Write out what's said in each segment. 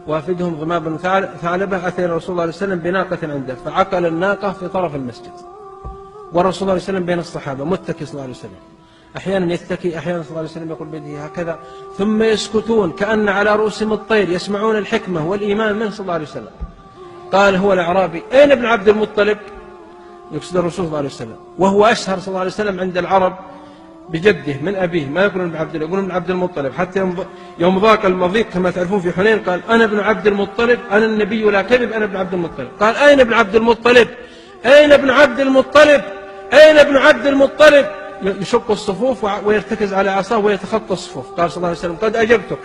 وافدهم ضمام بن ثعلبة أتى رسول الله صلى الله عليه وسلم بناقة عنده فعقل الناقة في طرف المسجد، والرسول صلى الله عليه وسلم بين الصحابة متكي صلى الله عليه وسلم، أحيانا يتكي، أحيانا صلى الله عليه وسلم يقول بيده هكذا، ثم يسكتون كأن على رؤوسهم الطير يسمعون الحكمة والإيمان منه صلى الله عليه وسلم. قال هو الأعرابي أين ابن عبد المطلب؟ يقصد الرسول صلى الله عليه وسلم، وهو أشهر صلى الله عليه وسلم عند العرب بجده من أبيه، ما يقولون ابن عبد الله، يقولون ابن عبد المطلب، حتى يوم ضاق المضيق كما تعرفون في حنين قال أنا ابن عبد المطلب، أنا النبي لا كذب، أنا ابن عبد المطلب. قال أين ابن عبد المطلب؟ أين ابن عبد المطلب؟ أين ابن عبد المطلب؟ يشق الصفوف ويرتكز على عصاه ويتخطى الصفوف. قال صلى الله عليه وسلم قد أجبتك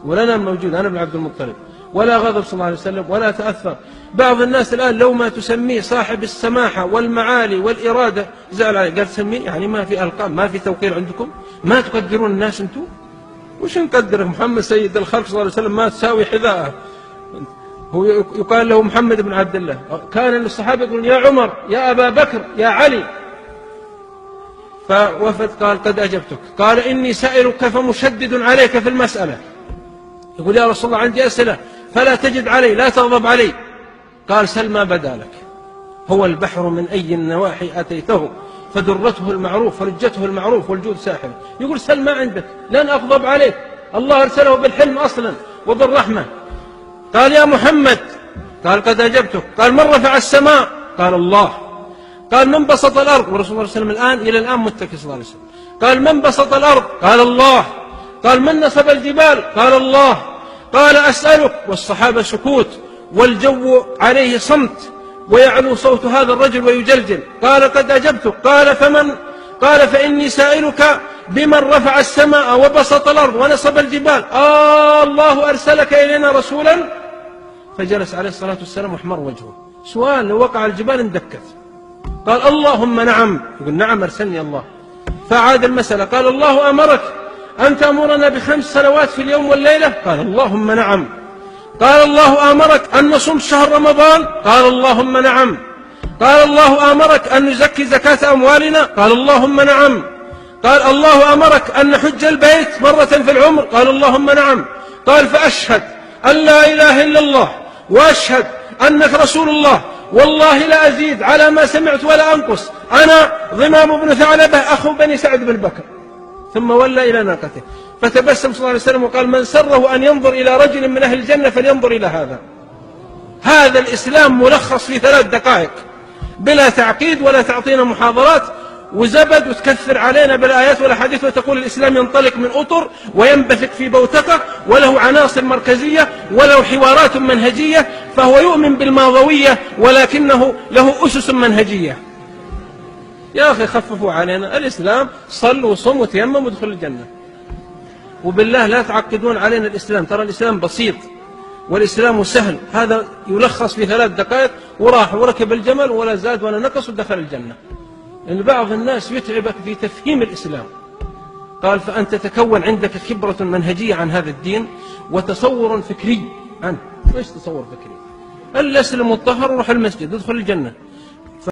ولنا موجود، أنا ابن عبد المطلب. ولا غضب صلى الله عليه وسلم ولا تأثر. بعض الناس الآن لو ما تسميه صاحب السماحة والمعالي والإرادة زعل عليه، قال تسميه يعني ما في ألقاب، ما في توقير عندكم، ما تقدرون الناس أنتم، وش نقدره؟ محمد سيد الخلق صلى الله عليه وسلم ما تساوي حذاءه، هو يقال له محمد بن عبد الله. كان الصحابة يقولون يا عمر يا أبا بكر يا علي. فوفد قال قد أجبتك. قال إني سائلك فمشدد عليك في المسألة. يقول يا رسول الله عندي أسئلة فلا تجد علي، لا تغضب علي. قال سل ما بدا لك، هو البحر من أي النواحي أتيته فدرته المعروف فرجته المعروف والجود ساحل. يقول سل ما عندك لن أغضب عليك، الله أرسله بالحلم أصلا وبالرحمة. قال يا محمد، قال قد أجبتك. قال من رفع السماء؟ قال الله. قال من بسط الأرض؟ ورسول الله صلى الله عليه وسلم إلى الآن متكئ صلى الله عليه وسلم. قال من بسط الأرض؟ قال الله. قال من نصب الجبال؟ قال الله. قال أسألك، والصحابة سكوت والجو عليه صمت ويعلو صوت هذا الرجل ويجلجل. قال قد أجبتك. قال فمن؟ قال فإني سائلك بمن رفع السماء وبسط الأرض ونصب الجبال. الله أرسلك إلينا رسولا؟ فجلس عليه الصلاة والسلام واحمر وجهه. سؤال لو وقع الجبال اندكت. قال اللهم نعم. يقول نعم أرسلني الله. فعاد المسألة. قال الله أمرك أن تأمرنا ب5 صلوات في اليوم والليلة؟ قال اللهم نعم. قال الله أمرك أن نصوم شهر رمضان؟ قال اللهم نعم. قال الله أمرك أن نزكي زكاة أموالنا؟ قال اللهم نعم. قال الله أمرك أن نحج البيت مرة في العمر؟ قال اللهم نعم. قال فأشهد أن لا إله إلا الله وأشهد أنك رسول الله، والله لا أزيد على ما سمعت ولا أنقص، أنا ضمام بن ثعلبة أخو بني سعد بن بكر. ثم ولى إلى ناقته فتبسم صلى الله عليه وسلم وقال من سره أن ينظر إلى رجل من أهل الجنة فلينظر إلى هذا. هذا الإسلام ملخص في 3 دقائق بلا تعقيد ولا تعطينا محاضرات وزبد وتكثر علينا بالآيات والأحاديث وتقول الإسلام ينطلق من أطر وينبثق في بوتقة وله عناصر مركزية وله حوارات منهجية، فهو يؤمن بالماضوية ولكنه له أسس منهجية. يا أخي خففوا علينا، الإسلام صل وصم وتيمم وادخل الجنة. وبالله لا تعقدون علينا الإسلام، ترى الإسلام بسيط والإسلام سهل. هذا يلخص في 3 دقائق وراح وركب الجمل ولا زاد ولا نقص ودخل الجنة. إن بعض الناس يتعبك في تفهيم الإسلام. قال فأنت تكون عندك خبرة منهجية عن هذا الدين وتصور فكري عنه. ايش تصور فكري؟ اللي أسلم الطهر وروح المسجد ادخل الجنة.